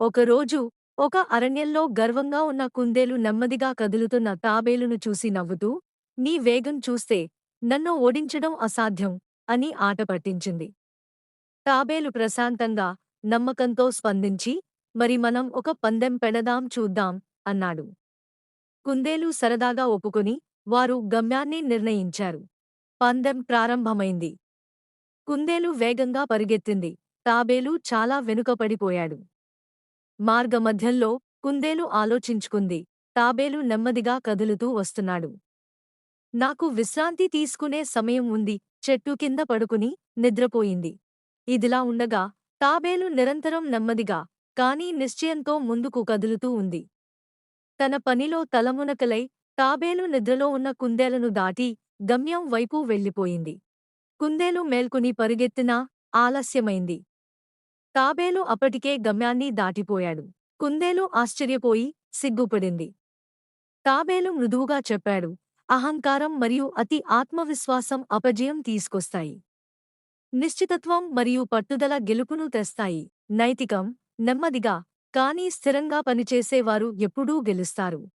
ఒకరోజు ఒక అరణ్యంలో గర్వంగా ఉన్న కుందేలు నెమ్మదిగా కదులుతున్న తాబేలును చూసి నవ్వుతూ, నీ వేగం చూస్తే నన్ను ఓడించడం అసాధ్యం అని ఆట పట్టించింది. తాబేలు ప్రశాంతంగా, నమ్మకంతో స్పందించి, మరి మనం ఒక పందెం పెడదాం చూద్దాం అన్నాడు. కుందేలు సరదాగా ఒప్పుకొని, వారు గమ్యాన్ని నిర్ణయించారు. పందెం ప్రారంభమైంది. కుందేలు వేగంగా పరిగెత్తింది. తాబేలు చాలా వెనుకపడిపోయాడు. మార్గమధ్యంలో కుందేలు ఆలోచించుకుంది. తాబేలు నెమ్మదిగా కదులుతూ వస్తున్నాడు. నాకు విశ్రాంతి తీసుకునే సమయం ఉంది. చెట్టు కింద పడుకుని నిద్రపోయింది. ఇదిలా ఉండగా తాబేలు నిరంతరం నెమ్మదిగా, కానీ నిశ్చయంతో ముందుకు కదులుతూ ఉంది. తన పనిలో తలమునకలై తాబేలు నిద్రలో ఉన్న కుందేలను దాటి గమ్యం వైపు వెళ్ళిపోయింది. కుందేలు మేల్కొని పరిగెత్తినా ఆలస్యమైంది. తాబేలు అప్పటికే గమ్యాన్ని దాటిపోయాడు. కుందేలు ఆశ్చర్యపోయి సిగ్గుపడింది. తాబేలు మృదువుగా చెప్పాడు, అహంకారం మరియు అతి ఆత్మవిశ్వాసం అపజయం తీసుకొస్తాయి. నిశ్చితత్వం మరియు పట్టుదల గెలుపును తెస్తాయి. నైతికం, నెమ్మదిగా, కానీ స్థిరంగా పనిచేసేవారు ఎప్పుడూ గెలుస్తారు.